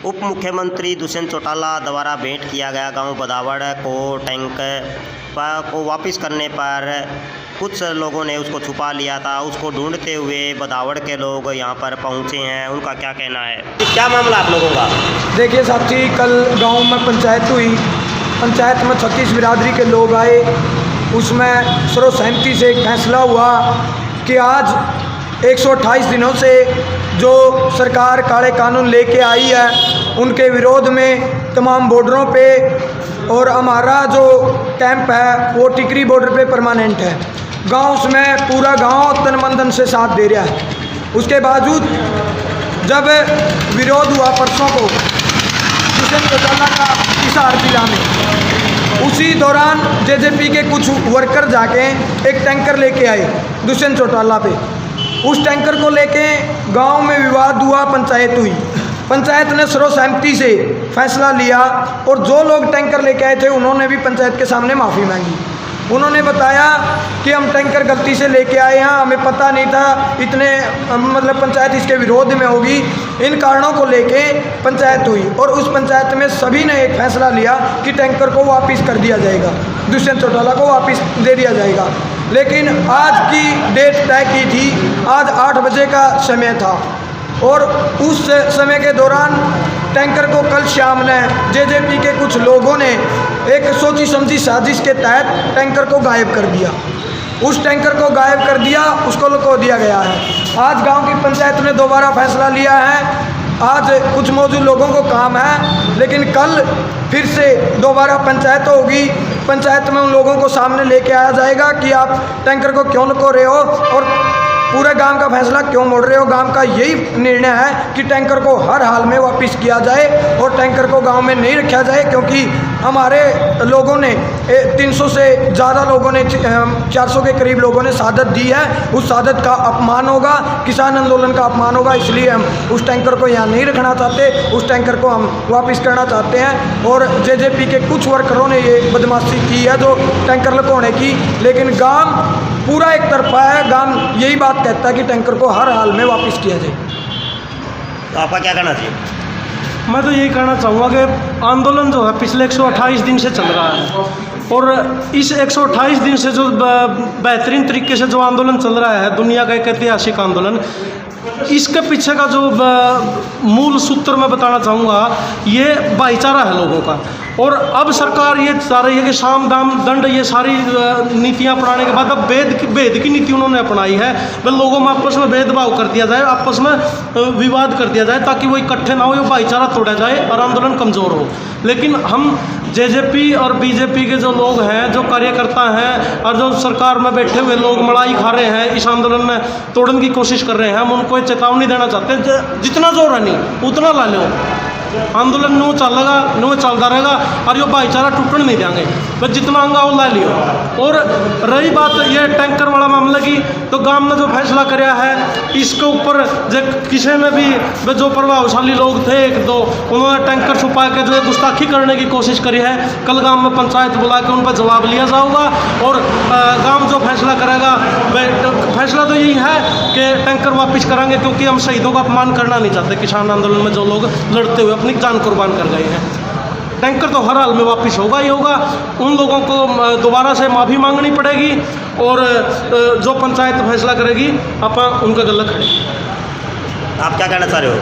उप मुख्यमंत्री दुष्यंत चौटाला द्वारा भेंट किया गया गांव बदावड़ को टैंक को वापस करने पर कुछ लोगों ने उसको छुपा लिया था। उसको ढूंढते हुए बदावड़ के लोग यहाँ पर पहुँचे हैं। उनका क्या कहना है, क्या मामला आप लोगों का? देखिए साथी, कल गांव में पंचायत हुई। पंचायत में 36 बिरादरी के लोग आए। उसमें सर्वसहमति से एक फैसला हुआ कि आज 128 दिनों से जो सरकार काले कानून लेके आई है उनके विरोध में तमाम बॉर्डरों पे, और हमारा जो कैंप है वो टिकरी बॉर्डर पे परमानेंट है। गांव उसमें पूरा गांव तन मन धन से साथ दे रहा है। उसके बावजूद जब विरोध हुआ परसों को दुष्यंत चौटाला का हिसार जिला में, उसी दौरान जेजेपी के कुछ वर्कर जाके एक टैंकर लेके आए दुष्यंत चौटाला पे। उस टैंकर को लेके गांव में विवाद हुआ, पंचायत हुई। पंचायत ने सर्वसहमति से फैसला लिया और जो लोग टैंकर लेके आए थे उन्होंने भी पंचायत के सामने माफ़ी मांगी। उन्होंने बताया कि हम टैंकर गलती से लेके आए हैं, हमें पता नहीं था इतने मतलब पंचायत इसके विरोध में होगी। इन कारणों को लेके पंचायत हुई और उस पंचायत में सभी ने एक फैसला लिया कि टैंकर को वापस कर दिया जाएगा, दुष्यंत चौटाला को वापस दे दिया जाएगा। लेकिन आज की डेट तय की थी, आज 8 बजे का समय था और उस समय के दौरान टैंकर को कल शाम ने जेजेपी के कुछ लोगों ने एक सोची समझी साजिश के तहत टैंकर को गायब कर दिया। उस टैंकर को गायब कर दिया, उसको लुको दिया गया है। आज गांव की पंचायत ने दोबारा फैसला लिया है। आज कुछ मौजूद लोगों को काम है, लेकिन कल फिर से दोबारा पंचायत होगी। पंचायत में उन लोगों को सामने लेके आया जाएगा कि आप टैंकर को क्यों लुको रहे हो और पूरे गांव का फैसला क्यों मोड़ रहे हो। गांव का यही निर्णय है कि टैंकर को हर हाल में वापस किया जाए और टैंकर को गांव में नहीं रखा जाए, क्योंकि हमारे लोगों ने 300 से ज़्यादा लोगों ने 400 के करीब लोगों ने शहादत दी है। उस शहादत का अपमान होगा, किसान आंदोलन का अपमान होगा। इसलिए हम उस टैंकर को यहाँ नहीं रखना चाहते, उस टैंकर को हम वापस करना चाहते हैं। और जेजेपी के कुछ वर्करों ने ये बदमाशी की है जो टैंकर लुकोने की, लेकिन गांव पूरा एक तरफा है। गांव यही बात कहता है कि टैंकर को हर हाल में वापस किया जाए। तो आपका क्या कहना चाहिए? मैं तो यही कहना चाहूँगा कि आंदोलन जो है पिछले 128 दिन से चल रहा है और इस 128 दिन से जो बेहतरीन तरीके से जो आंदोलन चल रहा है, दुनिया का एक ऐतिहासिक आंदोलन, इसके पीछे का जो मूल सूत्र मैं बताना चाहूँगा, ये भाईचारा है लोगों का। और अब सरकार ये चाह रही है कि साम दाम दंड ये सारी नीतियाँ अपनाने के बाद अब भेद की नीति उन्होंने अपनाई है। वह लोगों में आपस में भेदभाव कर दिया जाए, आपस में विवाद कर दिया जाए ताकि वो इकट्ठे ना हो, ये भाईचारा तोड़ा जाए और आंदोलन कमज़ोर हो। लेकिन हम जेजेपी और बीजेपी के जो लोग हैं, जो कार्यकर्ता हैं और जो सरकार में बैठे हुए लोग मलाई खा रहे हैं, इस आंदोलन में तोड़ने की कोशिश कर रहे हैं, हम उनको चेतावनी देना चाहते हैं जितना जोर है नहीं उतना ला लो। आंदोलन नो चलेगा, नो चलता रहेगा और ये भाईचारा टूटने नहीं देंगे। बस जितना आंगा वो ला लियो। और रही बात ये टैंकर वाला मामला की, तो गांव ने जो फैसला कराया है इसके ऊपर जो किसी ने भी जो प्रभावशाली लोग थे एक दो, उन्होंने टैंकर छुपा के जो गुस्ताखी करने की कोशिश करी है। कल गांव में पंचायत बुला के उन पर जवाब लिया जाएगा और गांव जो फैसला करेगा, फैसला तो यही है कि टैंकर वापस कराएंगे, क्योंकि हम शहीदों का अपमान करना नहीं चाहते। किसान आंदोलन में जो लोग लड़ते हुए अपनी जान कुर्बान कर गए हैं, टैंकर तो हर हाल में वापस होगा ही होगा। उन लोगों को दोबारा से माफ़ी मांगनी पड़ेगी और जो पंचायत फैसला करेगी आप उनका गला खड़े। आप क्या कहना चाह रहे हो?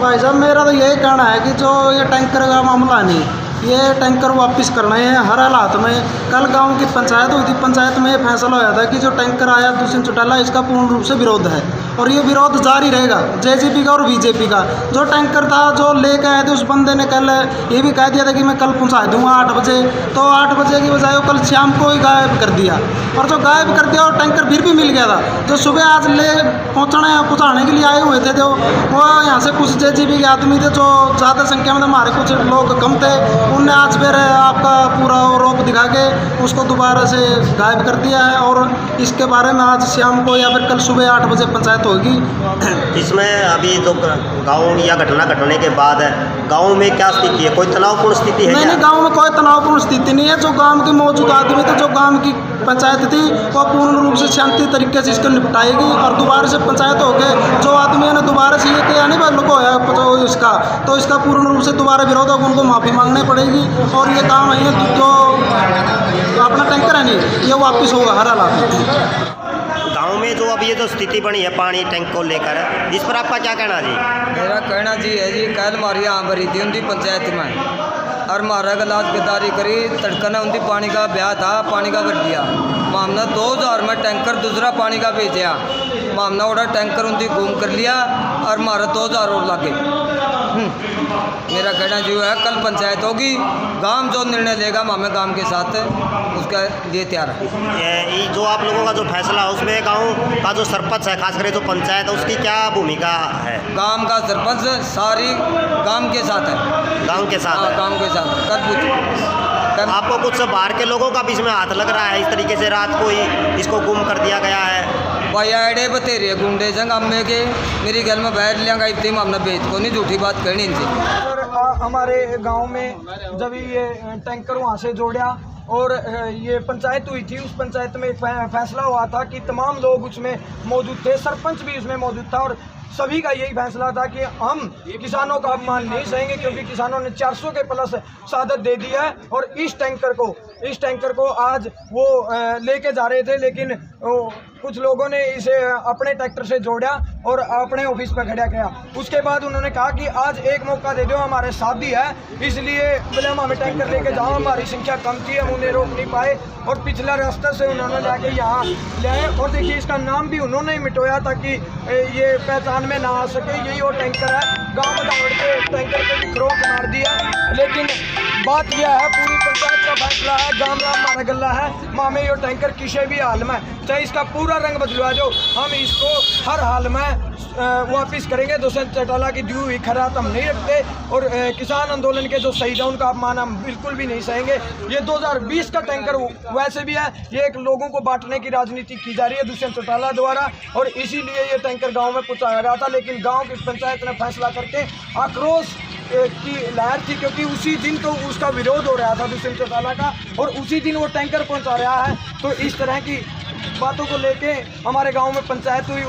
भाई साहब, मेरा तो यही कहना है कि जो ये टैंकर का मामला नहीं, ये टैंकर वापस करना है हर हालात में। कल गांव की पंचायत हुई थी, पंचायत में ये फैसला होया था कि जो टैंकर आया दुष्यंत चौटाला, इसका पूर्ण रूप से विरोध है और ये विरोध जारी रहेगा जेजेपी का और बीजेपी का। जो टैंकर था जो लेके आए थे, उस बंदे ने कल ये भी कह दिया था कि मैं कल पहुंचा दूंगा 8 बजे, तो 8 बजे की बजाय वो कल शाम को ही गायब कर दिया। और जो गायब कर दिया और टैंकर फिर भी मिल गया था, जो सुबह आज ले पहुँचाने के लिए आए हुए थे, जो वो यहाँ से कुछ जेजेपी के आदमी थे जो ज़्यादा संख्या में, हमारे कुछ लोग कम थे, उनने आज फिर आपका पूरा रोप दिखा के उसको दोबारा से गायब कर दिया है। और इसके बारे में आज शाम को या फिर कल सुबह 8 बजे पंचायत होगी। इसमें अभी जो गांव या घटना घटने के बाद गांव में क्या स्थिति है, कोई तनावपूर्ण स्थिति है? नहीं, गांव में कोई तनावपूर्ण स्थिति नहीं है। जो गांव के मौजूद आदमी थे, जो गांव की पंचायत थी, वो पूर्ण रूप से शांति तरीके से इसको निपटाएगी और दोबारा से पंचायत हो गए। जो आदमी ने दोबारा से ये किया नहीं भाई लोगों है तो इसका पूर्ण रूप से दोबारा विरोध होगा, उनको माफ़ी मांगनी पड़ेगी और ये काम है जो अपना टैंकर है नहीं ये वापस होगा हर हालात में। गांव में जो अब ये जो स्थिति बनी है पानी टैंक को लेकर, इस पर आपका क्या कहना जी? मेरा कहना जी है जी, कल हमारी यहाँ भरी थी उनकी पंचायत में और हमारा गलास गद्दारी करी तड़का ने उनकी पानी का ब्याह था, पानी का भर दिया मामला 2000 में टैंकर दूसरा पानी का भेजा मामला उड़ा टैंकर उनकी घूम कर लिया और हमारा 2000 और लागे। मेरा कहना जो है कल पंचायत होगी, गांव जो निर्णय लेगा हमें गांव के साथ उसका लिए तैयार है। ये जो आप लोगों का जो फैसला है उसमें गांव का जो सरपंच है, खासकर जो पंचायत है, उसकी क्या भूमिका है? गांव का सरपंच सारी गांव के साथ है, गांव के साथ है। गांव के साथ कल पूछ आपको कुछ बाहर के लोगों का भी इसमें हाथ लग रहा है? इस तरीके से रात को ही इसको गुम कर दिया गया है। भाई आड़े बतेरे गुंडे संग अम्मे के मेरी गल में बैठ लिया गई हमने बेच को नहीं झूठी बात करनी इनसे। हमारे गांव में जब ये टैंकर वहाँ से जोड़ा और ये पंचायत हुई थी, उस पंचायत में फैसला हुआ था कि तमाम लोग उसमें मौजूद थे, सरपंच भी उसमें मौजूद था और सभी का यही फैसला था कि हम किसानों का अपमान नहीं सहेंगे क्योंकि किसानों ने 400 के प्लस शहादत दे दी है। और इस टैंकर को आज वो लेके जा रहे थे, लेकिन कुछ लोगों ने इसे अपने ट्रैक्टर से जोड़ा और अपने ऑफिस पर खड़ा किया। उसके बाद उन्होंने कहा कि आज एक मौका दे दो, हमारे शादी है इसलिए बोले हम हमें टैंकर लेके जाओ, हमारी संख्या कम थी, हम उन्हें रोक नहीं पाए और पिछला रास्ते से उन्होंने लाके यहाँ ले आए। और देखिए इसका नाम भी उन्होंने ही मिटोया ताकि ये पहचान में ना आ सके। यही वो टैंकर है, गाँव बदावड़ के टैंकर को भी खरोच मार दिया। लेकिन बात यह है पूरी पंचायत का फैसला है, गाँव राम मारा गल्ला है, मामे ये टैंकर किसी भी हाल में चाहे इसका पूरा रंग बदलवा दो, हम इसको हर हाल में वापिस करेंगे। दुष्यंत चौटाला की दी हुई खैरात हम नहीं रखते और किसान आंदोलन के जो शहीद हैं उनका अपमान हम बिल्कुल भी नहीं सहेंगे। ये 2020 का टैंकर वैसे भी है, ये एक लोगों को बांटने की राजनीति की जा रही है दुष्यंत चौटाला द्वारा और इसीलिए ये टैंकर गाँव में पहुँचाया गया था। लेकिन गाँव की पंचायत ने फैसला करके आक्रोश की लहर थी क्योंकि उसी दिन तो उसका विरोध हो रहा था दुष्यंत चौटाला का और उसी दिन वो टैंकर पहुंचा रहा है। तो इस तरह की बातों को लेके हमारे गांव में पंचायत हुई,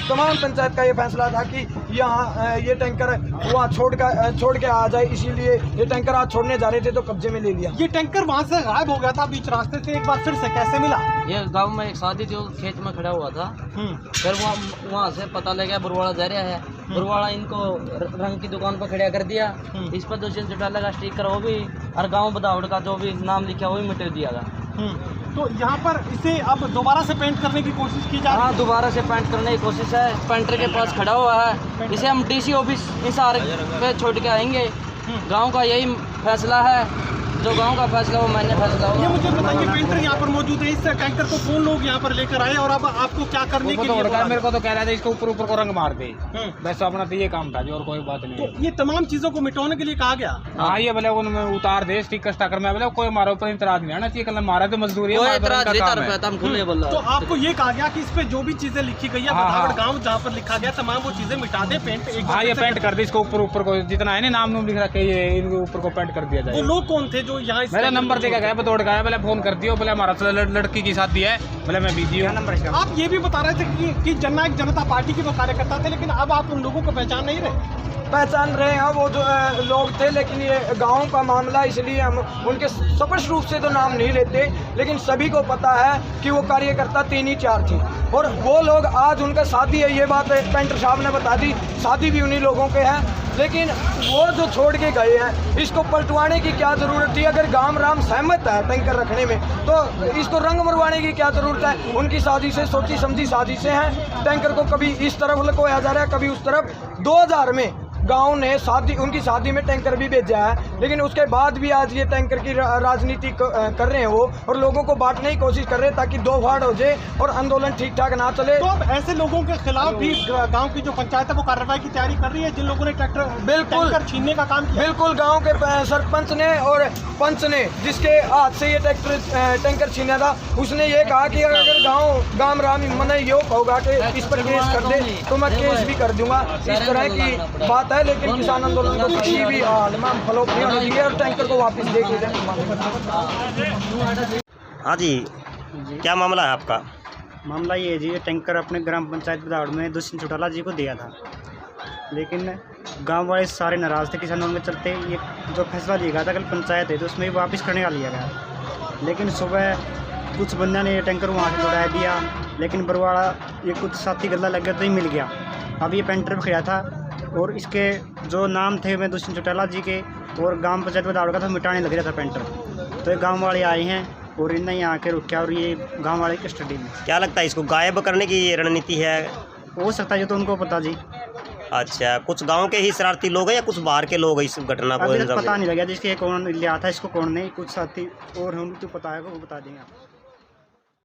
तमाम पंचायत का ये फैसला था कि यहाँ ये टैंकर वहाँ छोड़ के आ जाए, इसीलिए ये टैंकर आज छोड़ने जा रहे थे तो कब्जे में ले लिया। ये टैंकर वहाँ से गायब हो गया था बीच रास्ते से, एक बार फिर से कैसे मिला? ये गांव में एक शादी जो खेत में खड़ा हुआ था, फिर वहाँ से पता लगा बुरवाड़ा जा रहा है, बुरवाड़ा इनको रंग की दुकान पर खड़ा कर दिया, इस पर दुष्यंत चौटाला का स्टिकर वो भी और गाँव बदावड़ का जो भी नाम लिखा वो भी मिटा दिया गया। तो यहाँ पर इसे अब दोबारा से पेंट करने की कोशिश की जा रही है? हाँ, दोबारा से पेंट करने की कोशिश है, पेंटर के पास खड़ा हुआ है, इसे हम डीसी ऑफिस हिसार पे छोड़ के आएंगे। गांव का यही फैसला है, जो गांव का फैसला वो मैंने फैसला होगा। ये मुझे बताइए पेंटर यहाँ पर मौजूद है, इस टैंकर को कौन लोग यहाँ पर लेकर आए और अब आपको क्या करने के लिए? मेरे को तो कह रहा था इसको ऊपर को रंग मार दे, बस अपना तो ये काम था जो और कोई बात नहीं। तो ये तमाम चीजों को मिटाने के लिए कहा गया? हाँ, ये बोले उन्होंने उतार दे स्टिकर स्टाकर में, बोले कोई हमारे ऊपर इतराज नहीं आना चाहिए, कल मारा तो मजदूरी है। तो आपको ये कहा गया कि इस पे जो भी चीजें लिखी गई है बदावड़ गाँव जहाँ पर लिखा गया तमाम वो चीजें मिटा दे, पेंट। हाँ, ये पेंट कर दे इसको ऊपर को जितना है ना नाम लिख रखे ये इनके ऊपर को पेंट कर दिया जाए। वो लोग कौन थे जो यहाँ? मेरा नंबर देखा गया, दौड़ गया, बोले फोन कर दियो, बोले हमारा लड़की की शादी है, बोले मैं बिजी हूँ। आप ये भी बता रहे थे कि जननायक जनता पार्टी के वो कार्यकर्ता थे, लेकिन अब आप उन लोगों को पहचान नहीं रहे? पहचान रहे हैं वो जो लोग थे, लेकिन ये गांव का मामला इसलिए हम उनके स्पष्ट रूप से तो नाम नहीं लेते, लेकिन सभी को पता है कि वो कार्यकर्ता 3 ही 4 थे और वो लोग आज उनका शादी है, ये बात पेंटर साहब ने बता दी, शादी भी उन्हीं लोगों के हैं। लेकिन वो जो छोड़ के गए हैं इसको पलटवाने की क्या ज़रूरत थी? अगर गांव राम सहमत है टैंकर रखने में तो इसको रंग मरवाने की क्या ज़रूरत है? उनकी साजिशें सोची समझी साजिशें हैं। टैंकर को कभी इस तरफ लकोया जा रहा है, कभी उस तरफ। गांव ने उनकी शादी में टैंकर भी भेजा है, लेकिन उसके बाद भी आज ये टैंकर की राजनीति कर रहे हैं वो, और लोगों को बांटने की कोशिश कर रहे हैं ताकि दो फाड़ हो जाए और आंदोलन ठीक ठाक ना चले। तो अब ऐसे लोगों के खिलाफ भी गांव की जो पंचायत है वो कार्रवाई की तैयारी कर रही है, जिन लोगों ने टैंकर छीनने का काम किया। बिल्कुल, गांव के सरपंच ने और पंच ने जिसके हाथ से ये टैंकर छीना था, उसने ये कहा कि अगर गांव राम मैंने ये होगा कि इस पर केस कर दे तो मैं केस भी कर दूंगा। इस तरह की बात है, लेकिन किसान आंदोलन को किसी भी हाल में फॉलो नहीं होने देंगे और टैंकर को वापस दे के देंगे। हाँ जी, क्या मामला है आपका? मामला ये है जी, ये टैंकर अपने ग्राम पंचायत बदावड़ में दुष्यंत चौटाला जी को दिया था, लेकिन गांव वाले सारे नाराज़ थे किसानों के चलते। ये जो फैसला लिया गया था कल पंचायत है तो उसमें वापस करने का लिया गया, लेकिन सुबह कुछ बंदा ने ये टैंकर वहाँ से लौटा दिया, लेकिन बरवाड़ा ये कुछ साथी गला लग गया तो ही मिल गया। अब ये पेंटर भी खड़ा था और इसके जो नाम थे मैं दुष्यंत चौटाला जी के और ग्राम पंचायत बदावड़ का था, मिटाने लग रहा था पेंटर। तो ये गाँव वाले आए हैं और इन्हें यहाँ के रुका और ये गाँव वाले की स्टडी में। क्या लगता है इसको गायब करने की रणनीति है? हो सकता है, ये तो उनको पता जी। अच्छा, कुछ गांव के ही शरारती लोग हैं या कुछ बाहर के लोग हैं इस घटना को? अभी तक पता नहीं लगा जिसके कौन लिया था इसको, कौन नहीं। कुछ साथी और हम तो पता है वो बता देंगे।